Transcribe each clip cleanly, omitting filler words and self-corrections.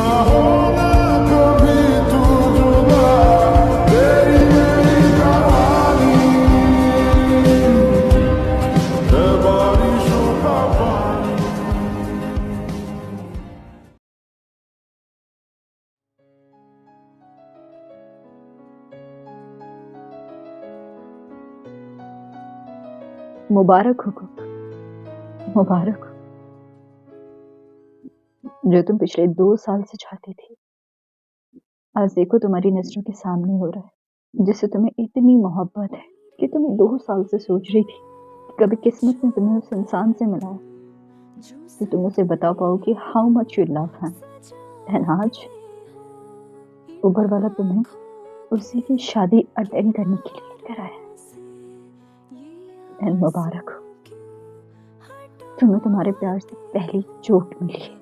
ना होना कभी तू जुदा, तेरी मेरी कहानी है बारिशों का पानी। मुबारक हो कुक, मुबारक हो। जो तुम पिछले 2 साल से चाहती थी, आज देखो तुम्हारी नज़रों के सामने हो रहा है। जिससे तुम्हें इतनी मोहब्बत है कि तुम 2 साल से सोच रही थी कि कभी किस्मत ने तुम्हें उस इंसान से मिलाए कि तुम उसे बता पाओ कि how much you love him. And आज ऊपर वाला तुम्हें उसी की शादी अटेंड करने के लिए लेकर आया। एंड मुबारक हो, तुम्हें तुम्हारे प्यार से पहली चोट मिली है।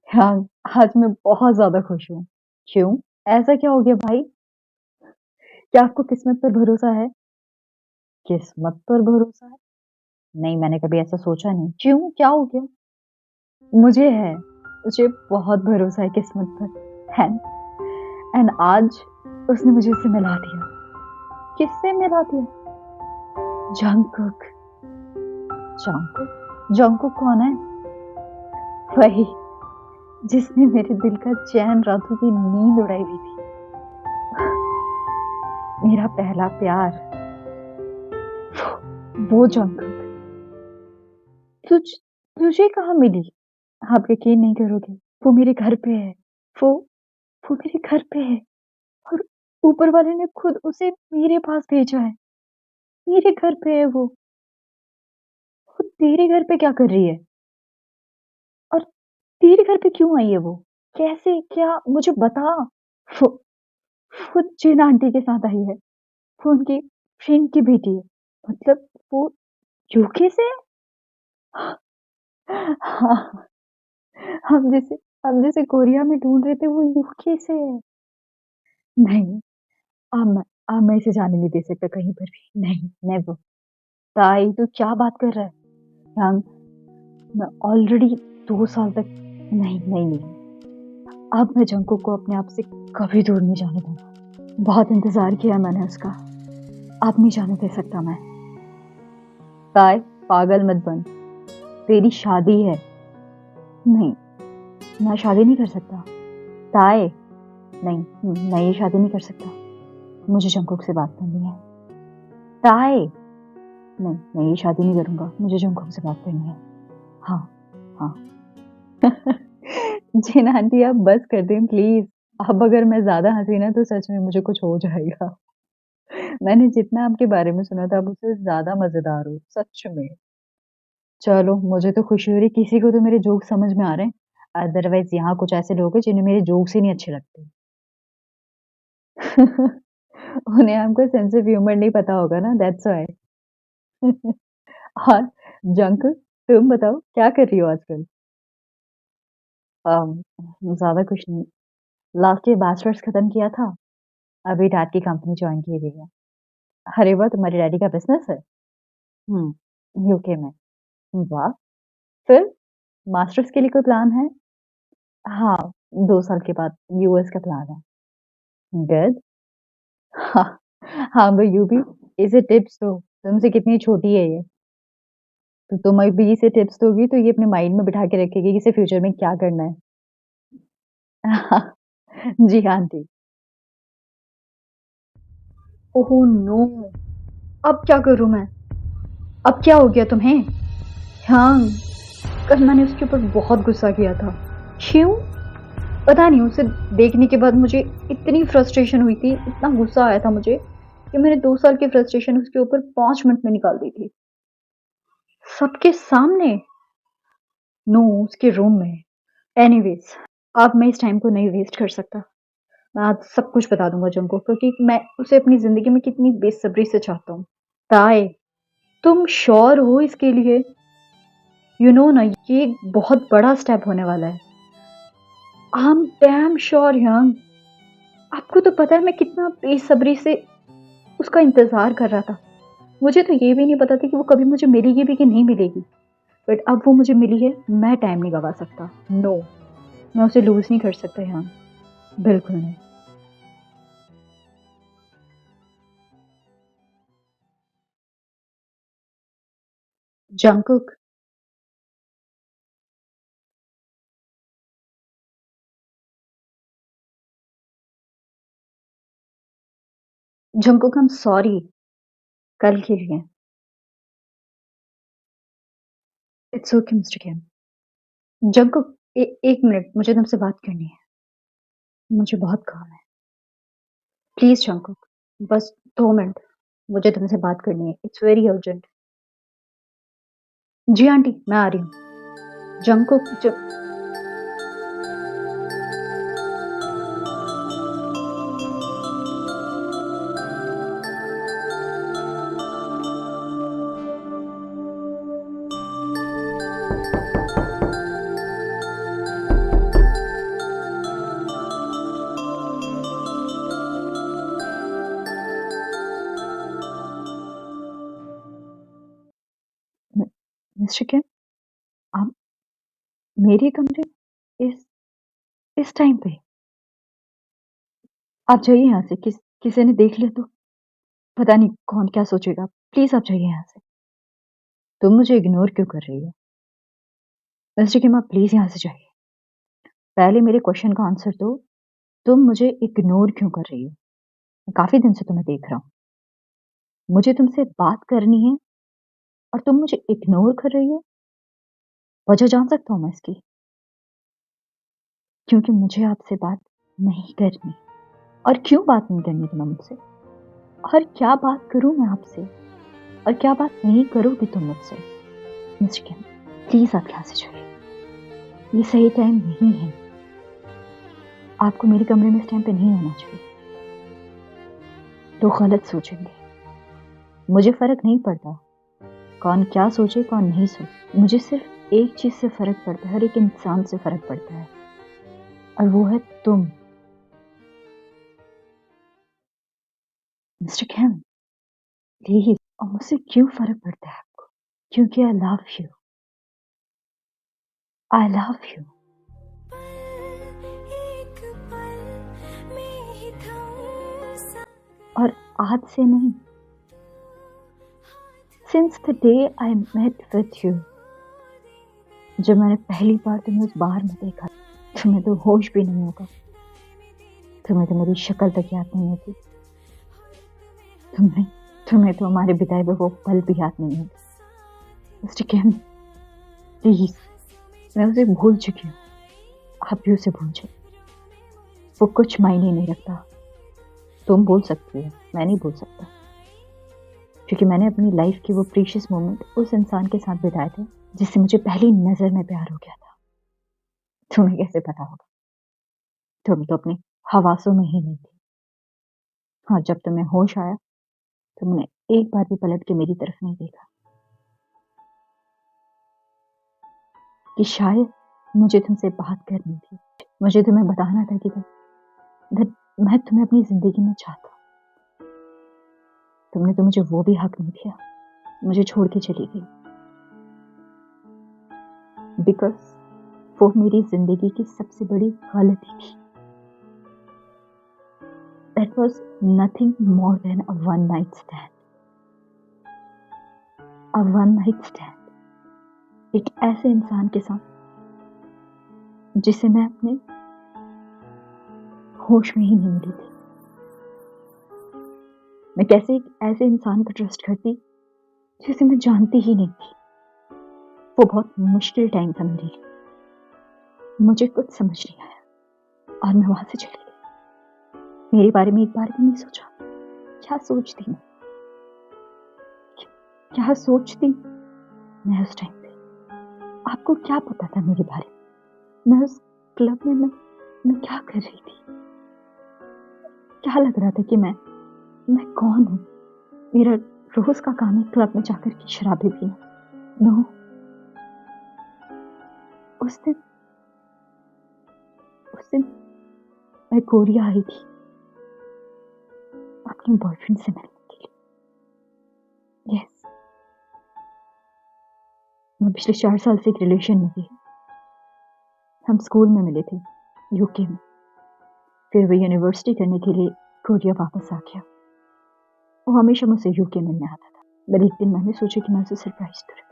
हाँ, आज मैं बहुत ज़्यादा खुश हूँ। क्यों? ऐसा क्या हो गया भाई? क्या आपको किस्मत पर भरोसा है? किस्मत पर भरोसा है? नहीं, मैंने कभी ऐसा सोचा नहीं। क्यों? क्या हो गया? मुझे है, मुझे बहुत भरोसा है किस्मत पर। एंड आज उसने मुझे उससे मिला दिया। किससे मिला दिया? जंगकुक। जंगकुक? जंगकुक कौन है? वही जिसने मेरे दिल का चैन रातों की नींद उड़ाई हुई थी। मेरा पहला प्यार, वो जंगकुक। तुझ तुझे कहाँ मिली? आप यकीन नहीं करोगे, वो मेरे घर पे है। वो वो मेरे घर पे है और ऊपर वाले ने खुद उसे मेरे पास भेजा है। मेरे घर पे है वो। वो तेरे घर पे क्या कर रही है? और तेरे घर पे क्यों आई है वो? कैसे? क्या? मुझे बता। वो वो जिन आंटी के साथ आई है। वो उनकी फ्रेंड की बेटी है। मतलब वो यूके से है? हाँ, हम जिसे हम जिसे कोरिया में ढूँढ रहे थे वो यूके से है। नहीं, अब मैं इसे जाने नहीं दे सकता कहीं पर भी। नहीं, नेवर। ताई तू क्या बात कर रहा है? यांग, मैं ऑलरेडी 2 साल तक नहीं, नहीं, नहीं। अब मैं जंकुक को अपने आप से कभी दूर नहीं जाने दूँगा। बहुत इंतज़ार किया मैंने उसका। अब नहीं जाने दे सकता मैं। ताई, पागल मत बन। तेरी शादी है। नहीं, मैं शादी नहीं कर सकता। ताई, नहीं, मैं ये शादी नहीं कर सकता। मुझे जंकुक से बात करनी है। ताई, नहीं, मैं ये शादी नहीं करूँगा। मुझे जंकुक से बात करनी है। हाँ, हाँ। जिन आंटी आप बस कर दें प्लीज़। अब अगर मैं ज़्यादा हँसी ना तो सच में मुझे कुछ हो जाएगा। मैंने जितना आपके बारे में सुना था आप उससे ज़्यादा मज़ेदार हो, सच में। चलो, मुझे तो खुशी हो रही किसी को तो मेरे जोक समझ में आ रहे हैं। अदरवाइज़ यहाँ कुछ ऐसे लोग हैं जिन्हें मेरे जोक्स ही नहीं अच्छे लगते। उन्हें आपका सेंस ऑफ ह्यूमर नहीं पता होगा ना दैट्स व्हाई। और जंक, तुम बताओ क्या कर रही हो आजकल? ज़्यादा कुछ नहीं। लास्ट ईयर बैचलर्स खत्म किया था। अभी डैड की कंपनी जॉइन की हुई है। अरे वाह! तुम्हारे डैडी का बिज़नेस है? हुँ, यूके में। वाह! फिर मास्टर्स के लिए कोई प्लान है? हाँ, 2 साल के बाद यूएस का प्लान है। गुड। हाँ, हाँ, but you भी इसे टिप्स दो। तुमसे कितनी छोटी है ये? तो तुम अभी इसे टिप्स दोगी तो ये अपने माइंड में बिठा के रखेगी कि इसे फ्यूचर में क्या करना है। जी हाँ, आंटी। Oh no! अब क्या करूँ मैं? अब क्या हो गया तुम्हें? हाँ, कल मैंने उसके ऊपर बहुत गुस्सा किया था। क्यों? पता नहीं उसे देखने के बाद मुझे इतनी फ्रस्ट्रेशन हुई थी, इतना गुस्सा आया था मुझे कि मैंने 2 साल की फ्रस्ट्रेशन उसके ऊपर 5 मिनट में निकाल दी थी। सबके सामने? नो, उसके रूम में। एनीवेज़, अब मैं इस टाइम को नहीं वेस्ट कर सकता। मैं आज सब कुछ बता दूँगा जंको क्योंकि मैं उसे अपनी ज़िंदगी में कितनी बेसब्री से चाहता हूँ। ताए, तुम श्योर हो इसके लिए? यू नो ना, ये एक बहुत बड़ा स्टेप होने वाला है। I am damn sure young. आपको तो पता है मैं कितना बेसब्री से उसका इंतज़ार कर रहा था। मुझे तो ये भी नहीं पता था कि वो कभी मुझे मिलेगी भी कि नहीं मिलेगी। बट अब वो मुझे मिली है, मैं टाइम नहीं गँवा सकता। नो, मैं उसे लूज़ नहीं कर सकता यंग, बिल्कुल नहीं। Jungkook, Jungkook I am sorry, कल के लिए। It's okay mister Kim. Jungkook, 1 minute, मुझे तुमसे बात करनी है। मुझे बहुत काम है। प्लीज़ जंगकुक, बस 2 मिनट, मुझे तुमसे बात करनी है। It's very urgent. जी आंटी, मैं आ रही हूँ। जंगकुक, ज मि मिस्टर किम, आप मेरे कमरे में इस टाइम पे? आप जाइए यहाँ से, किसी ने देख लिया तो पता नहीं कौन क्या सोचेगा। प्लीज़ आप जाइए यहाँ से। तुम मुझे इग्नोर क्यों कर रही हो? मिस्टर किम, आप प्लीज़ यहाँ से जाइए। पहले मेरे क्वेश्चन का आंसर दो, तुम मुझे इग्नोर क्यों कर रही हो? मैं काफ़ी दिन से तुम्हें देख रहा हूँ। मुझे तुमसे बात करनी है और तुम मुझे इग्नोर कर रही हो? वजह जान सकता हूँ मैं इसकी? क्योंकि मुझे आपसे बात नहीं करनी। और क्यों बात नहीं करनी तुम्हें मुझसे? और क्या बात करूँ मैं आपसे? और क्या बात नहीं करोगी तुम मुझसे? मिस्टर किम, प्लीज़ आप यहाँ से जाइए। ये सही टाइम नहीं है। आपको मेरे कमरे में इस टाइम पे नहीं होना चाहिए। लोग गलत सोचेंगे। मुझे फ़र्क नहीं पड़ता कौन क्या सोचे, कौन नहीं सोचे। मुझे सिर्फ़ एक चीज़ से फ़र्क पड़ता है, हर एक इंसान से फ़र्क पड़ता है, और वो है तुम। Mister Kim, please. और मुझसे क्यों फ़र्क पड़ता है आपको? क्योंकि आई love you. I love you. एक पल में ही थम सा और आज से नहीं, since the day I met with you, जब मैंने पहली बार तुम्हें उस बार में देखा, तुम्हें तो होश भी नहीं होगा। तुम्हें तो मेरी शक्ल तक याद नहीं होती। तुम्हें तुम्हें तो हमारे बिताए हुए वो पल भी याद नहीं होते। मिस्टर किम, प्लीज, मैं उसे भूल चुकी हूँ। आप भी उसे भूल जाइए। वो कुछ मायने नहीं रखता। तुम बोल सकती हो, मैं नहीं बोल सकता, क्योंकि मैंने अपनी लाइफ के वो प्रीशियस मोमेंट उस इंसान के साथ बिताए थे जिससे मुझे पहली नजर में प्यार हो गया था। तुम्हें कैसे पता होगा? तुम तो अपने हवासों में ही नहीं थी। हाँ, जब तुम्हें होश आया, तुमने एक बार भी पलट के मेरी तरफ नहीं देखा कि शायद मुझे तुमसे बात करनी थी। मुझे तुम्हें बताना था कि मैं तुम्हें अपनी जिंदगी में चाहता हूँ। तुमने तो मुझे वो भी हक नहीं दिया, मुझे छोड़ के चली गई। बिकॉज वो मेरी जिंदगी की सबसे बड़ी गलती थी। That was nothing more than a one night stand. A one night stand एक ऐसे इंसान के साथ जिसे मैं अपने होश में ही नहीं मिली थी। मैं कैसे एक ऐसे इंसान पर ट्रस्ट करती जिसे मैं जानती ही नहीं थी। वो बहुत मुश्किल टाइम था मेरे लिए। मुझे कुछ समझ नहीं आया और मैं वहां से चली गई। मेरे बारे में एक बार भी नहीं सोचा। क्या सोचती मैं? क्या सोचती मैं उस टाइम पे? आपको क्या पता था मेरे बारे में? मैं उस क्लब में मैं क्या कर रही थी? क्या लग रहा था कि मैं कौन हूँ? मेरा रोज का काम है क्लब में जाकर के शराबी पीना। नो, उस दिन मैं कोरिया आई थी अपने बॉयफ्रेंड से मिलने के लिए। यस, मैं पिछले 4 साल से एक रिलेशन में थी। हम स्कूल में मिले थे, यूके में। फिर वो यूनिवर्सिटी करने के लिए कोरिया वापस आ गया। वो हमेशा मुझसे यूके मिलने आता था। पर एक दिन मैंने सोचा कि मैं उसे सरप्राइज करूंगी।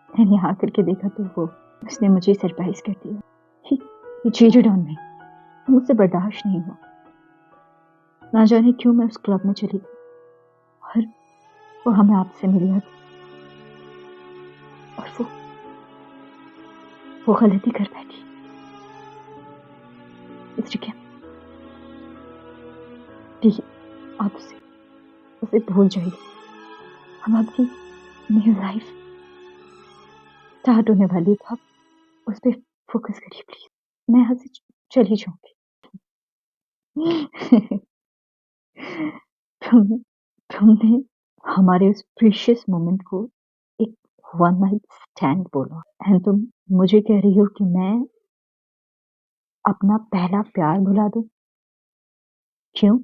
मैंने यहाँ करके देखा तो उसने मुझे सरप्राइज कर दिया। He cheated on me। मुझसे बर्दाश्त नहीं हुआ। ना जाने क्यों मैं उस क्लब में चली गई और वो हमें आपसे मिला और वो गलती कर बैठी। इसलिए प्लीज आप उसे भूल जाइए। हम आपकी न्यू लाइफ स्टार्ट होने वाली है, तो आप उस पर फोकस करिए प्लीज। मैं यहाँ से चली जाऊंगी। तुमने हमारे उस प्रीशियस मोमेंट को एक वन नाइट स्टैंड बोला एंड तुम मुझे कह रही हो कि मैं अपना पहला प्यार भुला दूं? क्यों?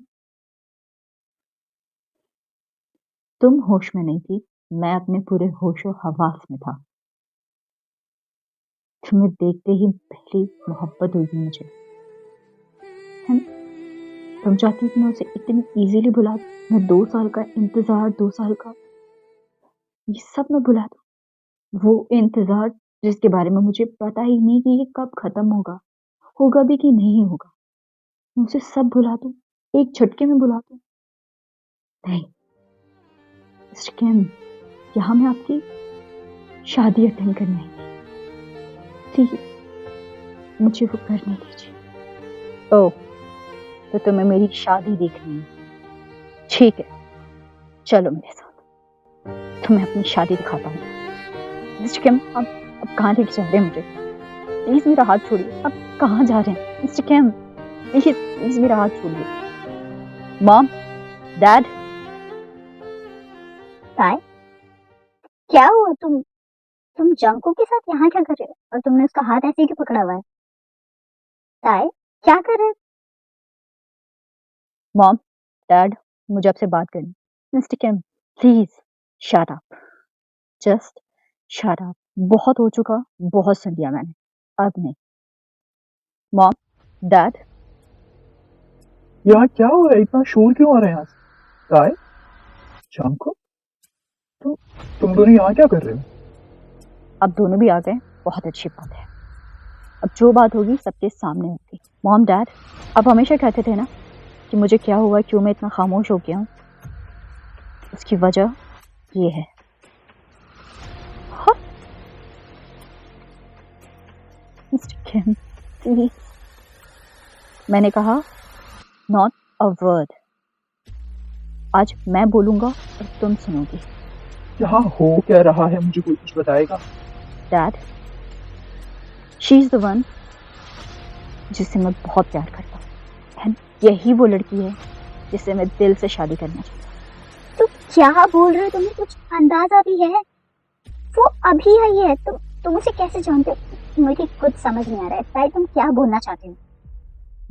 तुम होश में नहीं थी, मैं अपने पूरे होशो हवास में था। तुम्हें देखते ही पहली मोहब्बत हुई थी मुझे। तुम चाहती कि मैं उसे इतनी इजीली भुला दूं? मैं 2 साल का इंतजार, 2 साल का ये सब मैं भुला दूं? वो इंतजार जिसके बारे में मुझे पता ही नहीं कि ये कब खत्म होगा भी कि नहीं होगा। मैं उसे सब भुला दूं, एक झटके में भुला दूं? नहीं मिस्टर केम, यहाँ मैं आपकी शादी अटेंड करने आई थी। प्लीज मुझे वो करने दीजिए। ओह, तो तुम्हें मेरी शादी देखनी है? ठीक है, चलो मेरे साथ, तुम्हें अपनी शादी दिखाता हूँ। मिस्टर केम, अब कहाँ लेके जा रहे हैं मुझे? प्लीज मेरा हाथ छोड़िए। अब कहाँ जा रहे हैं मिस्टर केम? प्लीज मेरा हाथ छोड़िए। Mom, dad. ताई, क्या हुआ? तुम जंको के साथ यहाँ क्या कर रहे हो? और तुमने उसका हाथ ऐसे क्यों पकड़ा हुआ है? ताई, क्या कर रहे हो? मॉम, डैड, मुझे आपसे बात करनी। Mister came, please shut up, just shut up. बहुत हो चुका, बहुत सुन लिया मैंने, अब नहीं। Mom, dad. यार क्या हो रहा है? इतना शोर क्यों आ रहा है यहाँ से? काय, जंको, तुम दोनों यहाँ क्या कर रहे हो? अब दोनों भी आ गए, बहुत अच्छी बात है। अब जो बात होगी सबके सामने होगी। मॉम, डैड, आप हमेशा कहते थे ना कि मुझे क्या हुआ, क्यों मैं इतना खामोश हो गया हूँ। उसकी वजह ये है। Mister came, please. मैंने कहा नॉट अ वर्ड। आज मैं बोलूंगा और तुम सुनोगी। यहाँ हो क्या रहा है? मुझे कोई कुछ बताएगा? Dad, she is the one जिससे मैं बहुत प्यार करता हूँ। एंड यही वो लड़की है जिससे मैं दिल से शादी करना चाहता हूँ। तुम क्या बोल रहे हो? तुम्हें कुछ अंदाजा भी है? वो अभी आई है। तुम उसे कैसे जानते हो? मुझे कुछ समझ नहीं आ रहा है। ताई, तुम क्या बोलना चाहते हो?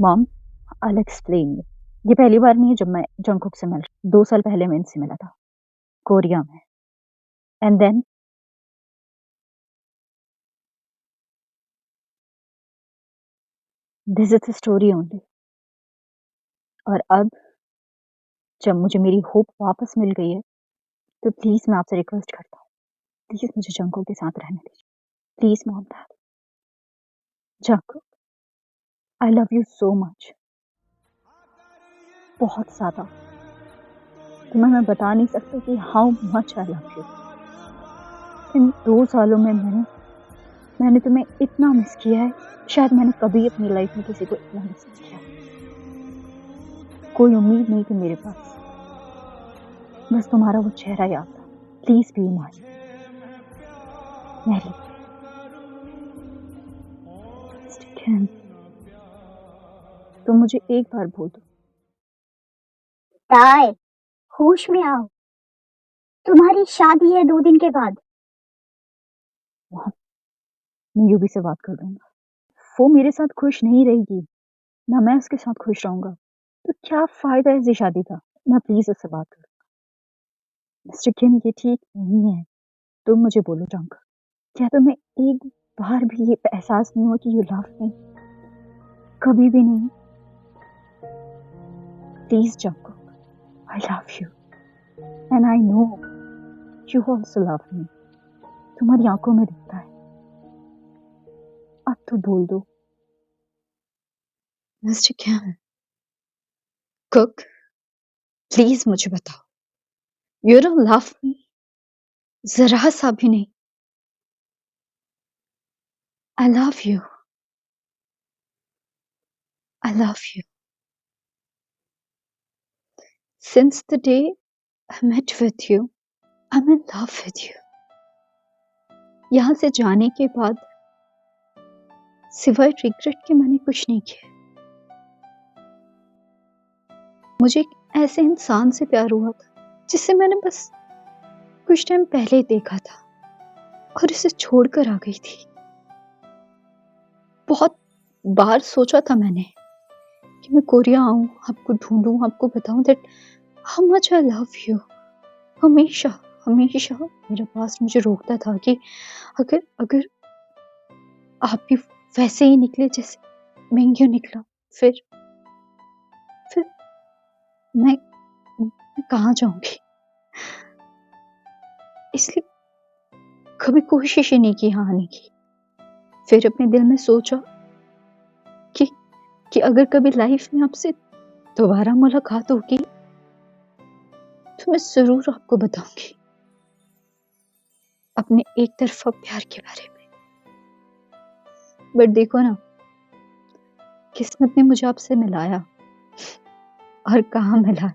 Mom, I explain. ये पहली बार नहीं है जब मैं जंकुक से मिल रही। 2 साल पहले मैं इनसे मिला था कोरिया में। And then this is the story only. और अब जब मुझे मेरी होप वापस मिल गई है, तो प्लीज मैं आपसे रिक्वेस्ट करता हूँ, प्लीज मुझे जंकुक के साथ रहने दीजिए। Please mom, dad. Jungkook, I love you so much, बहुत ज्यादा। तुम्हें मैं बता नहीं सकती कि how much I love you. इन 2 सालों में मैंने तुम्हें इतना मिस किया है, शायद मैंने कभी अपनी लाइफ में किसी को इतना मिस नहीं किया। कोई उम्मीद नहीं थी मेरे पास, बस तुम्हारा वो चेहरा याद था। Please be mine Mary. तुम मुझे एक बार बोल दो। ताई, होश में आओ। तुम्हारी शादी है 2 दिन के बाद। मैं यूबी से बात कर लूंगा। वो मेरे साथ खुश नहीं रहेगी, ना मैं उसके साथ खुश रहूंगा, तो क्या फायदा इस शादी का। मैं प्लीज उससे बात करूँ। मिस्टर किम, ये ठीक नहीं है। तुम मुझे बोलो जंक, क्या तुम्हें एक बार भी ये एहसास नहीं हुआ कि यू लव मी? कभी भी नहीं। Please junk, I love you and I know you also love me. तुम्हारी आंखों में दिखता है। अब तो बोल दो। मिस्टर किम, कुक, प्लीज मुझे बताओ, यू डोंट लव मी? जरा सा भी नहीं। आई love you, I love you. Since the day I met with you, I'm in love with you. यहाँ से जाने के बाद सिवाय रिग्रेट के मैंने कुछ नहीं किया। मुझे एक ऐसे इंसान से प्यार हुआ था जिसे मैंने बस कुछ टाइम पहले ही देखा था और इसे छोड़कर आ गई थी। बहुत बार सोचा था मैंने कि मैं कोरिया आऊं, आपको ढूंढूं, आपको बताऊं that how much I love you. हमेशा हमेशा मेरा पास मुझे रोकता था कि अगर अगर आप भी वैसे ही निकले जैसे मैं क्यों निकला, फिर फिर मैं कहाँ जाऊंगी। इसलिए कभी कोशिश ही नहीं की यहाँ आने की। फिर अपने दिल में सोचा कि अगर कभी लाइफ में आपसे दोबारा मुलाकात होगी तो मैं जरूर आपको बताऊंगी अपने एक तरफा प्यार के बारे में। बट देखो ना, किस्मत ने मुझे आपसे मिलाया, और कहाँ मिला,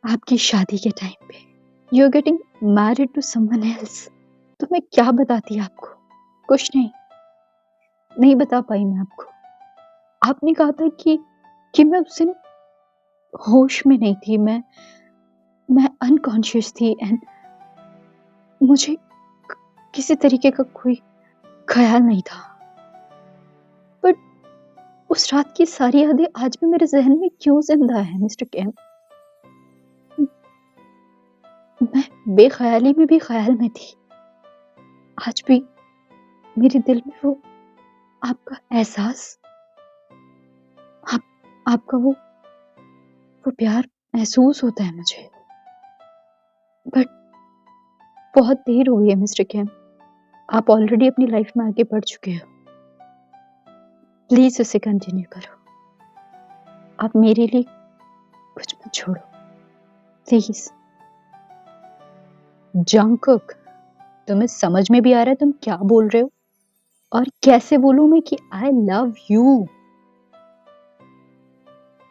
आपकी शादी के टाइम पे। You are getting married to someone else. तो मैं क्या बताती आपको, कुछ नहीं बता पाई मैं आपको। आपने कहा था कि मैं उस दिन होश में नहीं थी, मैं अनकॉन्शियस थी एंड मुझे किसी तरीके का कोई ख्याल नहीं था। बट उस रात की सारी यादें आज भी मेरे जहन में क्यों जिंदा है मिस्टर किम? मैं बेख्याली में भी ख्याल में थी। आज भी मेरे दिल में वो आपका एहसास, आपका वो प्यार महसूस होता है मुझे। बट बहुत देर हो गई है मिस्टर किम, आप ऑलरेडी अपनी लाइफ में आगे बढ़ चुके हो। प्लीज उसे कंटिन्यू करो। आप मेरे लिए कुछ मत छोड़ो प्लीज। जंकुक, तुम्हें समझ में भी आ रहा है तुम क्या बोल रहे हो? और कैसे बोलूं मैं कि आई लव यू?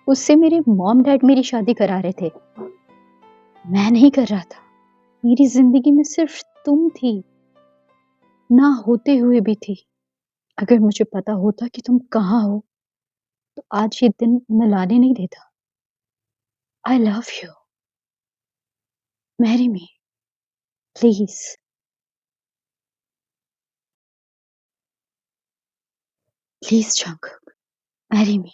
उससे मेरे मॉम डैड मेरी शादी करा रहे थे, मैं नहीं कर रहा था। मेरी जिंदगी में सिर्फ तुम थी, ना होते हुए भी थी। अगर मुझे पता होता कि तुम कहाँ हो तो आज ये दिन मैं लाने नहीं देता। आई love you, marry me please. Please Jungkook, marry me.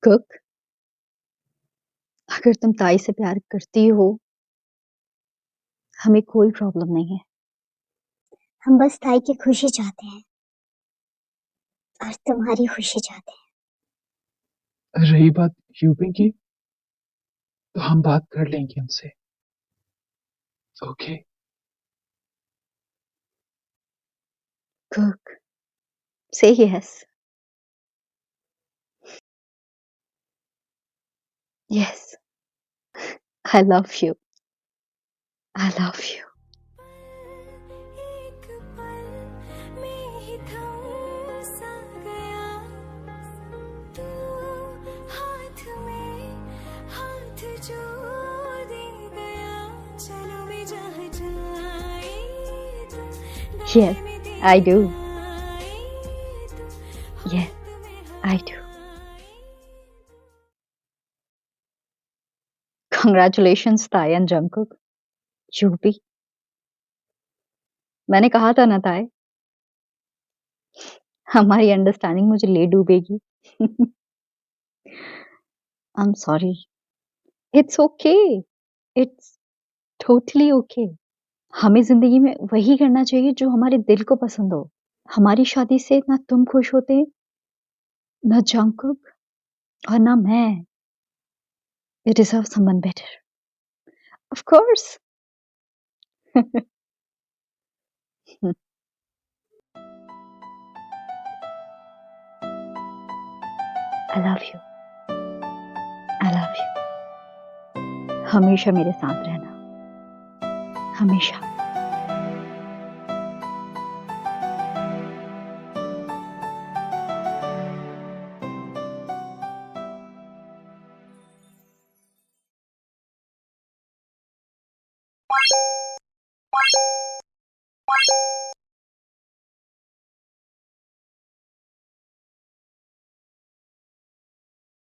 Cook, अगर तुम ताई से प्यार करती हो, हमें कोई प्रॉब्लम नहीं है। हम बस ताई की खुशी चाहते हैं और तुम्हारी खुशी चाहते हैं। रही बात यूपी की, तो हम बात कर लेंगे उनसे। Okay? Cook, say yes. Yes, I love you. I love you. एक पल में ही थम सा गया तू, हाथ में हाथ जो दे गया। चलो मैं जहाँ जाए तू, Yes, I do. Yes, I do. Congratulations, Tae and Jungkook. You be मैंने कहा था ना ताए, हमारी अंडरस्टैंडिंग मुझे ले डूबेगी। I am sorry. It's okay, it's totally okay. हमें ज़िंदगी में वही करना चाहिए जो हमारे दिल को पसंद हो। हमारी शादी से ना तुम खुश होते, ना जंगकुक और ना मैं। We deserve someone better. Of course. I love you, I love you. हमेशा मेरे साथ रहना, हमेशा।